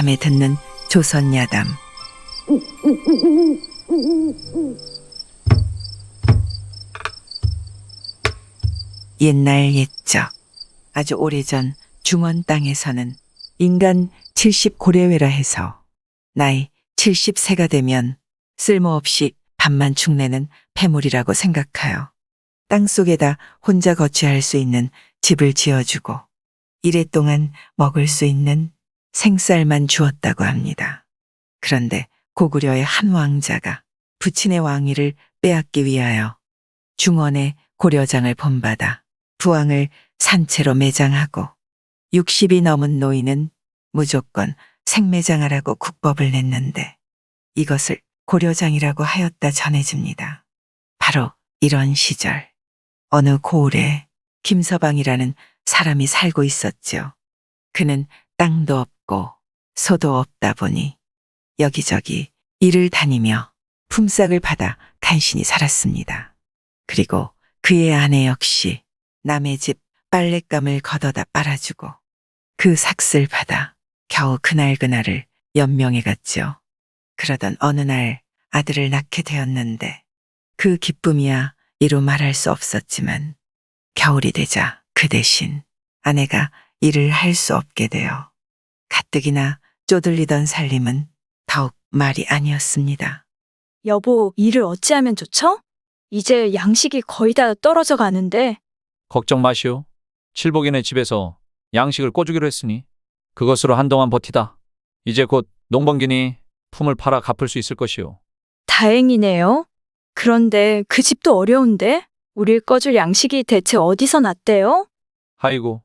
밤에 듣는 조선 야담. 옛날 옛적 아주 오래전 중원 땅에서는 인간 70고래회라 해서 나이 70세가 되면 쓸모없이 밥만 축내는 패물이라고 생각하여 땅속에다 혼자 거주할 수 있는 집을 지어주고 이랫동안 먹을 수 있는 생쌀만 주었다고 합니다. 그런데 고구려의 한 왕자가 부친의 왕위를 빼앗기 위하여 중원의 고려장을 본받아 부왕을 산채로 매장하고 60이 넘은 노인은 무조건 생매장하라고 국법을 냈는데 이것을 고려장이라고 하였다 전해집니다. 바로 이런 시절 어느 고을에 김서방이라는 사람이 살고 있었죠. 그는 땅도 없고 소도 없다 보니 여기저기 일을 다니며 품삯을 받아 간신히 살았습니다. 그리고 그의 아내 역시 남의 집 빨랫감을 걷어다 빨아주고 그 삭슬 받아 겨우 그날그날을 연명해 갔죠. 그러던 어느 날 아들을 낳게 되었는데 그 기쁨이야 이루 말할 수 없었지만 겨울이 되자 그 대신 아내가 일을 할 수 없게 되어 가뜩이나 쪼들리던 살림은 더욱 말이 아니었습니다. 여보, 일을 어찌하면 좋죠? 이제 양식이 거의 다 떨어져 가는데. 걱정 마시오. 칠복이네 집에서 양식을 꿔주기로 했으니 그것으로 한동안 버티다. 이제 곧 농번기니 품을 팔아 갚을 수 있을 것이오. 다행이네요. 그런데 그 집도 어려운데? 우릴 꺼줄 양식이 대체 어디서 났대요? 아이고,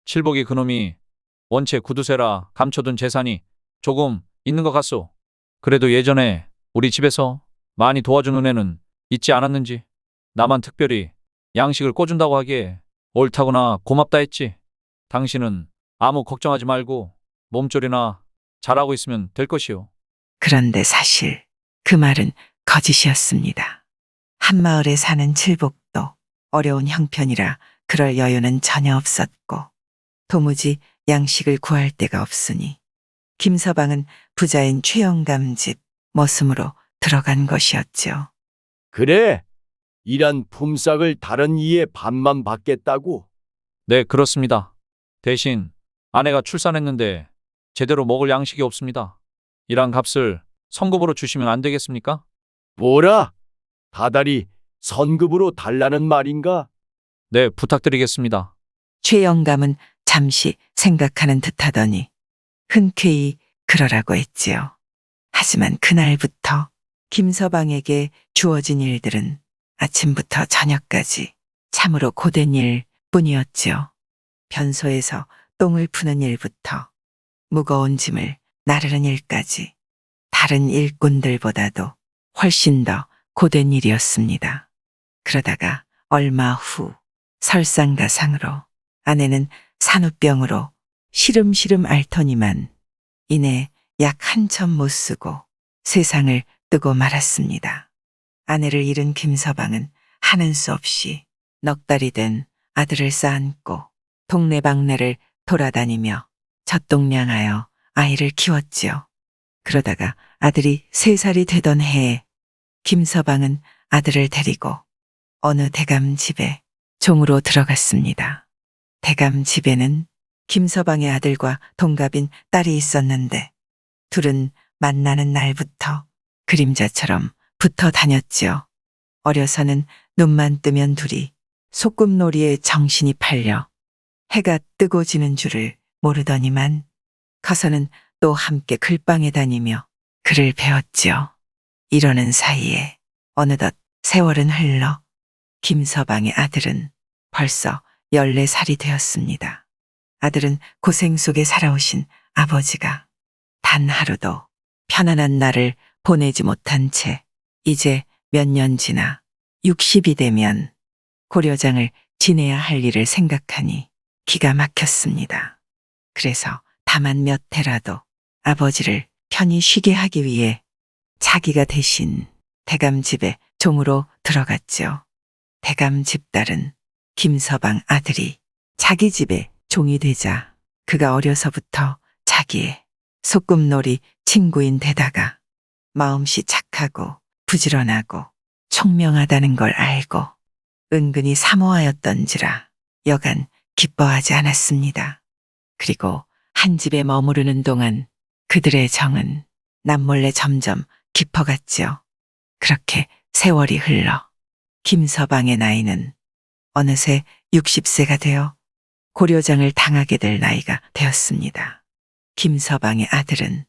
칠복이 그놈이 원체 구두쇠라 감춰둔 재산이 조금 있는 것 같소. 그래도 예전에 우리 집에서 많이 도와준 은혜는 잊지 않았는지 나만 특별히 양식을 꿔준다고 하기에 옳다구나 고맙다 했지. 당신은 아무 걱정하지 말고 몸조리나 잘하고 있으면 될 것이오. 그런데 사실 그 말은 거짓이었습니다. 한마을에 사는 칠복도 어려운 형편이라 그럴 여유는 전혀 없었고 도무지 양식을 구할 데가 없으니 김서방은 부자인 최영감 집 머슴으로 들어간 것이었죠. 그래, 일한 품삯을 다른 이의 반만 받겠다고? 네, 그렇습니다. 대신 아내가 출산했는데 제대로 먹을 양식이 없습니다. 일한 값을 성급으로 주시면 안 되겠습니까? 뭐라? 다달이 선급으로 달라는 말인가? 네, 부탁드리겠습니다. 최영감은 잠시 생각하는 듯하더니 흔쾌히 그러라고 했지요. 하지만 그날부터 김서방에게 주어진 일들은 아침부터 저녁까지 참으로 고된 일 뿐이었지요. 변소에서 똥을 푸는 일부터 무거운 짐을 나르는 일까지 다른 일꾼들보다도 훨씬 더 고된 일이었습니다. 그러다가 얼마 후 설상가상으로 아내는 산후병으로 시름시름 앓더니만 이내 약 한 점 못 쓰고 세상을 뜨고 말았습니다. 아내를 잃은 김서방은 하는 수 없이 넉 달이 된 아들을 쌓안고 동네방네를 돌아다니며 젖동량하여 아이를 키웠지요. 그러다가 아들이 3살이 되던 해에 김서방은 아들을 데리고 어느 대감 집에 종으로 들어갔습니다. 대감 집에는 김서방의 아들과 동갑인 딸이 있었는데 둘은 만나는 날부터 그림자처럼 붙어 다녔지요. 어려서는 눈만 뜨면 둘이 소꿉놀이에 정신이 팔려 해가 뜨고 지는 줄을 모르더니만 커서는 또 함께 글방에 다니며 글을 배웠지요. 이러는 사이에 어느덧 세월은 흘러 김서방의 아들은 벌써 14살이 되었습니다. 아들은 고생 속에 살아오신 아버지가 단 하루도 편안한 날을 보내지 못한 채 이제 몇 년 지나 60이 되면 고려장을 지내야 할 일을 생각하니 기가 막혔습니다. 그래서 다만 몇 해라도 아버지를 편히 쉬게 하기 위해 자기가 대신 대감 집에 종으로 들어갔죠. 대감 집딸은 김서방 아들이 자기 집에 종이 되자 그가 어려서부터 자기의 소꿉놀이 친구인 데다가 마음씨 착하고 부지런하고 총명하다는 걸 알고 은근히 사모하였던지라 여간 기뻐하지 않았습니다. 그리고 한 집에 머무르는 동안 그들의 정은 남몰래 점점 깊어갔지요. 그렇게 세월이 흘러 김서방의 나이는 어느새 60세가 되어 고려장을 당하게 될 나이가 되었습니다. 김서방의 아들은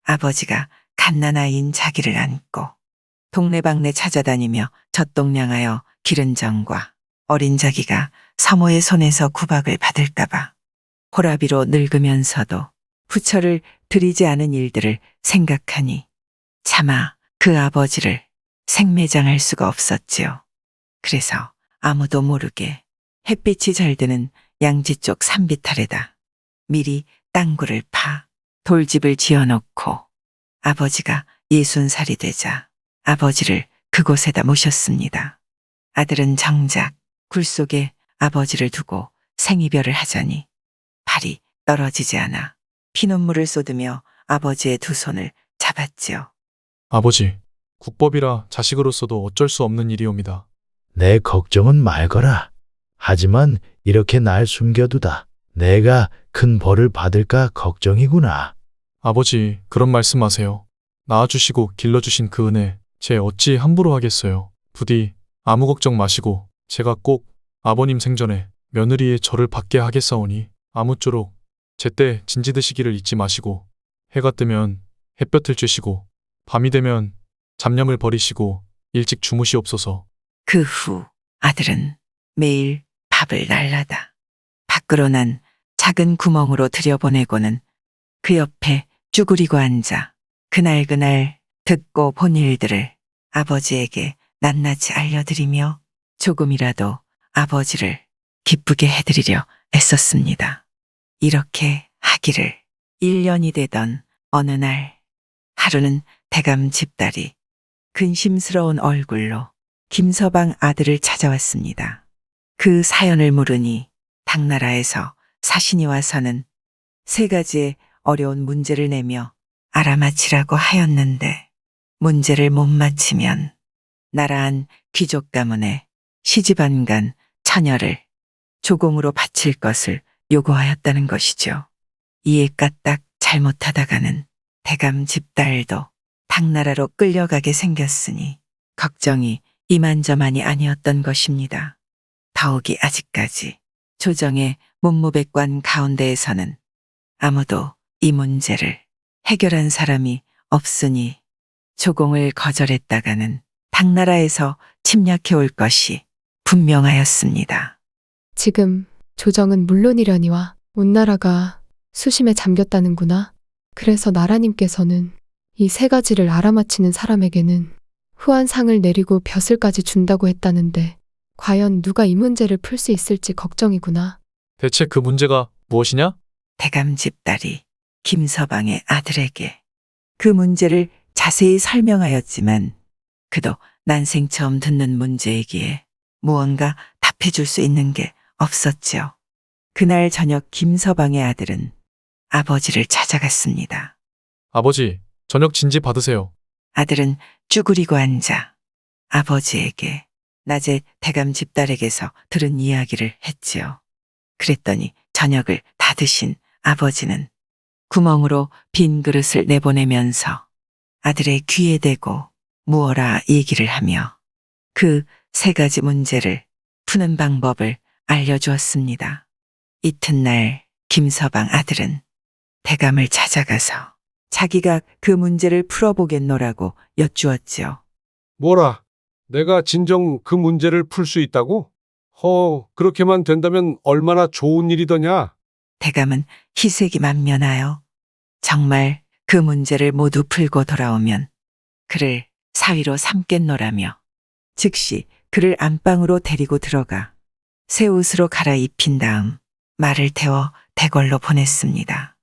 아버지가 갓난아이인 자기를 안고 동네방네 찾아다니며 젖동냥하여 기른 정과 어린 자기가 사모의 손에서 구박을 받을까봐 호라비로 늙으면서도 부처를 들이지 않은 일들을 생각하니 차마 그 아버지를 생매장할 수가 없었지요. 그래서 아무도 모르게 햇빛이 잘 드는 양지 쪽 산비탈에다 미리 땅굴을 파 돌집을 지어놓고 아버지가 60살이 되자 아버지를 그곳에다 모셨습니다. 아들은 정작 굴 속에 아버지를 두고 생이별을 하자니 발이 떨어지지 않아 피눈물을 쏟으며 아버지의 두 손을 잡았지요. 아버지, 국법이라 자식으로서도 어쩔 수 없는 일이옵니다. 내 걱정은 말거라. 하지만 이렇게 날 숨겨두다 내가 큰 벌을 받을까 걱정이구나. 아버지, 그런 말씀하세요. 낳아주시고 길러주신 그 은혜, 제 어찌 함부로 하겠어요. 부디 아무 걱정 마시고 제가 꼭 아버님 생전에 며느리의 절을 받게 하겠사오니 아무쪼록 제때 진지 드시기를 잊지 마시고 해가 뜨면 햇볕을 쬐시고 밤이 되면 잡념을 버리시고 일찍 주무시옵소서. 그 후 아들은 매일 밥을 날라다 밖으로 난 작은 구멍으로 들여보내고는 그 옆에 쭈그리고 앉아 그날 듣고 본 일들을 아버지에게 낱낱이 알려드리며 조금이라도 아버지를 기쁘게 해드리려 애썼습니다. 이렇게 하기를 1년이 되던 어느 날 하루는 대감 집딸이 근심스러운 얼굴로 김서방 아들을 찾아왔습니다. 그 사연을 물으니 당나라에서 사신이 와서는 3가지의 어려운 문제를 내며 알아맞히라고 하였는데 문제를 못 맞히면 나라한 귀족 가문에 시집안간 처녀를 조공으로 바칠 것을 요구하였다는 것이죠. 이에 까딱 잘못하다가는 대감 집딸도 당나라로 끌려가게 생겼으니 걱정이 이만저만이 아니었던 것입니다. 더욱이 아직까지 조정의 문무백관 가운데에서는 아무도 이 문제를 해결한 사람이 없으니 조공을 거절했다가는 당나라에서 침략해 올 것이 분명하였습니다. 지금 조정은 물론이려니와 온 나라가 수심에 잠겼다는구나. 그래서 나라님께서는 이 3가지를 알아맞히는 사람에게는 후한상을 내리고 벼슬까지 준다고 했다는데 과연 누가 이 문제를 풀 수 있을지 걱정이구나. 대체 그 문제가 무엇이냐? 대감 집딸이 김서방의 아들에게 그 문제를 자세히 설명하였지만 그도 난생 처음 듣는 문제이기에 무언가 답해줄 수 있는 게 없었지요. 그날 저녁 김서방의 아들은 아버지를 찾아갔습니다. 아버지, 저녁 진지 받으세요. 아들은 쭈그리고 앉아 아버지에게 낮에 대감 집딸에게서 들은 이야기를 했지요. 그랬더니 저녁을 다 드신 아버지는 구멍으로 빈 그릇을 내보내면서 아들의 귀에 대고 무어라 얘기를 하며 그 3가지 문제를 푸는 방법을 알려주었습니다. 이튿날 김서방 아들은 대감을 찾아가서 자기가 그 문제를 풀어보겠노라고 여쭈었지요. 뭐라? 내가 진정 그 문제를 풀 수 있다고? 그렇게만 된다면 얼마나 좋은 일이더냐? 대감은 희색이 만면하여 정말 그 문제를 모두 풀고 돌아오면 그를 사위로 삼겠노라며 즉시 그를 안방으로 데리고 들어가 새 옷으로 갈아입힌 다음 말을 태워 대궐로 보냈습니다.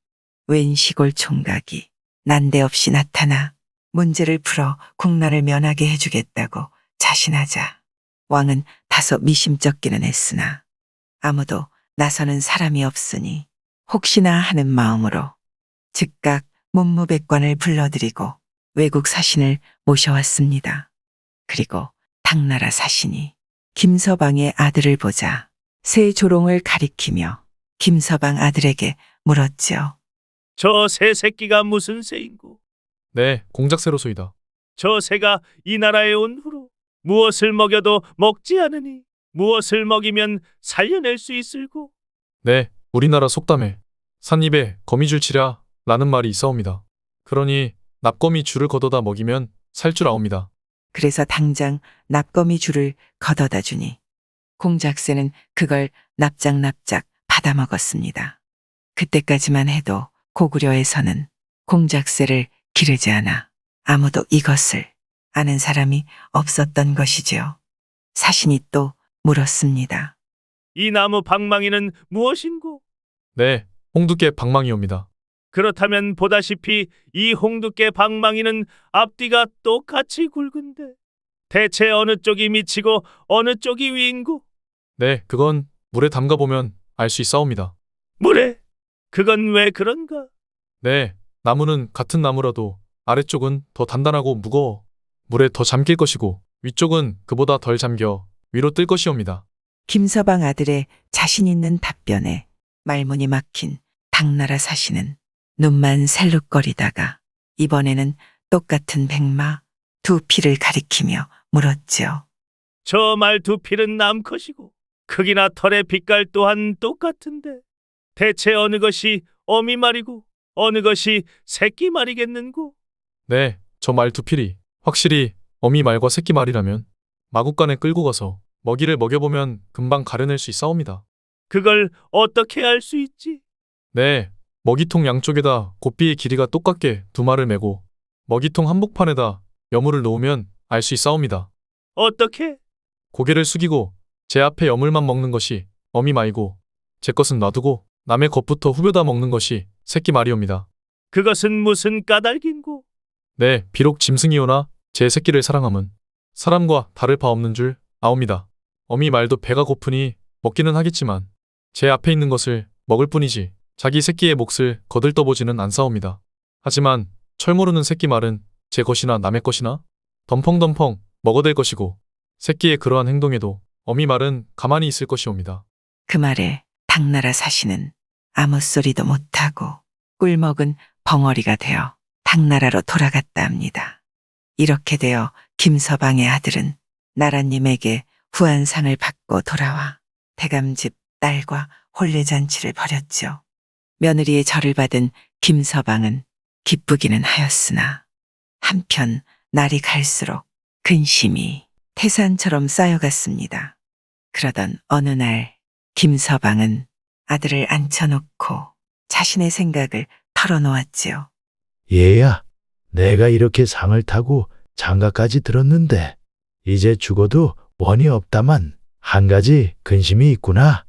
웬 시골 총각이 난데없이 나타나 문제를 풀어 국나를 면하게 해주겠다고 자신하자 왕은 다소 미심쩍기는 했으나 아무도 나서는 사람이 없으니 혹시나 하는 마음으로 즉각 문무백관을 불러들이고 외국 사신을 모셔왔습니다. 그리고 당나라 사신이 김서방의 아들을 보자 새 조롱을 가리키며 김서방 아들에게 물었지요. 저 새 새끼가 무슨 새인고? 네, 공작새로소이다. 저 새가 이 나라에 온 후로 무엇을 먹여도 먹지 않으니 무엇을 먹이면 살려낼 수 있을고? 네, 우리나라 속담에 산입에 거미줄 치랴 라는 말이 있사옵니다. 그러니 납거미 줄을 걷어다 먹이면 살 줄 아옵니다. 그래서 당장 납거미 줄을 걷어다 주니 공작새는 그걸 납작납작 받아 먹었습니다. 그때까지만 해도 고구려에서는 공작새를 기르지 않아 아무도 이것을 아는 사람이 없었던 것이지요. 사신이 또 물었습니다. 이 나무 방망이는 무엇인고? 네, 홍두깨 방망이옵니다. 그렇다면 보다시피 이 홍두깨 방망이는 앞뒤가 똑같이 굵은데 대체 어느 쪽이 밑이고 어느 쪽이 위인고? 네, 그건 물에 담가 보면 알 수 있사옵니다. 물에? 그건 왜 그런가? 네, 나무는 같은 나무라도 아래쪽은 더 단단하고 무거워 물에 더 잠길 것이고 위쪽은 그보다 덜 잠겨 위로 뜰 것이옵니다. 김서방 아들의 자신 있는 답변에 말문이 막힌 당나라 사신은 눈만 살룩거리다가 이번에는 똑같은 백마 두 피를 가리키며 물었지요. 저 말 두 필은 남컷이고 크기나 털의 빛깔 또한 똑같은데 대체 어느 것이 어미 말이고 어느 것이 새끼 말이겠는고? 네, 저 말 두 필이 확실히 어미 말과 새끼 말이라면 마구간에 끌고 가서 먹이를 먹여보면 금방 가려낼 수 있사옵니다. 그걸 어떻게 알 수 있지? 네, 먹이통 양쪽에다 고삐의 길이가 똑같게 두 말을 메고 먹이통 한복판에다 여물을 놓으면 알 수 있사옵니다. 어떻게? 고개를 숙이고 제 앞에 여물만 먹는 것이 어미 말이고 제 것은 놔두고 남의 것부터 후벼다 먹는 것이 새끼 말이옵니다. 그것은 무슨 까닭인고? 네, 비록 짐승이오나 제 새끼를 사랑함은 사람과 다를 바 없는 줄 아옵니다. 어미 말도 배가 고프니 먹기는 하겠지만 제 앞에 있는 것을 먹을 뿐이지 자기 새끼의 몫을 거들떠보지는 않사옵니다. 하지만 철 모르는 새끼 말은 제 것이나 남의 것이나 덤펑덤펑 먹어댈 것이고 새끼의 그러한 행동에도 어미 말은 가만히 있을 것이옵니다. 그 말에 당나라 사신은 아무 소리도 못하고 꿀먹은 벙어리가 되어 당나라로 돌아갔다 합니다. 이렇게 되어 김서방의 아들은 나라님에게 후한상을 받고 돌아와 대감집 딸과 혼례잔치를 벌였죠. 며느리의 절을 받은 김서방은 기쁘기는 하였으나 한편 날이 갈수록 근심이 태산처럼 쌓여갔습니다. 그러던 어느 날 김서방은 아들을 앉혀놓고 자신의 생각을 털어놓았지요. 얘야, 내가 이렇게 상을 타고 장가까지 들었는데 이제 죽어도 원이 없다만 한 가지 근심이 있구나.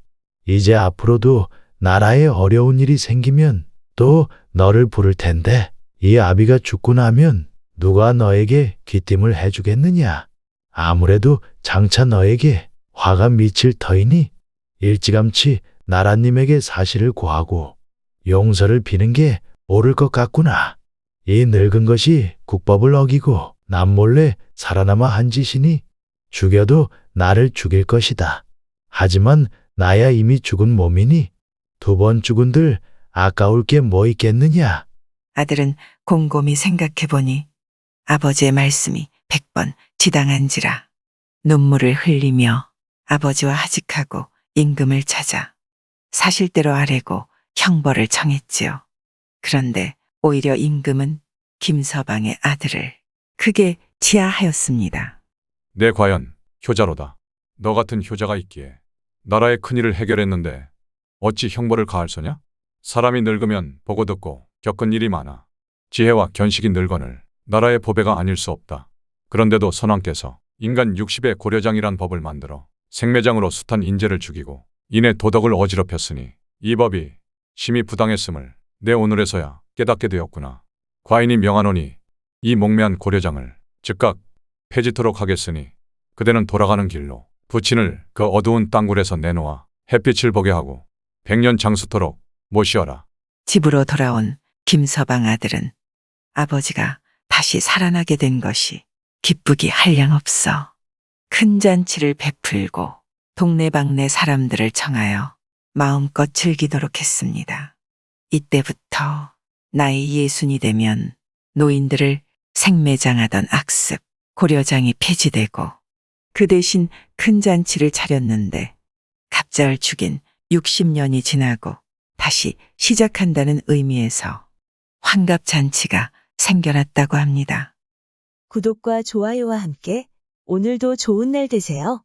이제 앞으로도 나라에 어려운 일이 생기면 또 너를 부를 텐데 이 아비가 죽고 나면 누가 너에게 귀띔을 해주겠느냐. 아무래도 장차 너에게 화가 미칠 터이니 일찌감치 나라님에게 사실을 고하고 용서를 비는 게 옳을 것 같구나. 이 늙은 것이 국법을 어기고 남몰래 살아남아 한 짓이니 죽여도 나를 죽일 것이다. 하지만 나야 이미 죽은 몸이니 두 번 죽은들 아까울 게 뭐 있겠느냐. 아들은 곰곰이 생각해보니 아버지의 말씀이 100번 지당한지라 눈물을 흘리며 아버지와 하직하고 임금을 찾아 사실대로 아뢰고 형벌을 청했지요. 그런데 오히려 임금은 김서방의 아들을 크게 지하하였습니다. 내 과연 효자로다. 너 같은 효자가 있기에 나라의 큰일을 해결했는데 어찌 형벌을 가할소냐? 사람이 늙으면 보고 듣고 겪은 일이 많아. 지혜와 견식이 늙거늘 나라의 보배가 아닐 수 없다. 그런데도 선왕께서 인간 60의 고려장이란 법을 만들어 생매장으로 숱한 인재를 죽이고 이내 도덕을 어지럽혔으니 이 법이 심히 부당했음을 내 오늘에서야 깨닫게 되었구나. 과인이 명하노니 이 목매한 고려장을 즉각 폐지토록 하겠으니 그대는 돌아가는 길로 부친을 그 어두운 땅굴에서 내놓아 햇빛을 보게 하고 100년 장수토록 모시어라. 집으로 돌아온 김서방 아들은 아버지가 다시 살아나게 된 것이 기쁘기 한량없어 큰 잔치를 베풀고 동네방네 사람들을 청하여 마음껏 즐기도록 했습니다. 이때부터 나이 60이 되면 노인들을 생매장하던 악습 고려장이 폐지되고 그 대신 큰 잔치를 차렸는데 갑자을축인 60년이 지나고 다시 시작한다는 의미에서 환갑잔치가 생겨났다고 합니다. 구독과 좋아요와 함께 오늘도 좋은 날 되세요.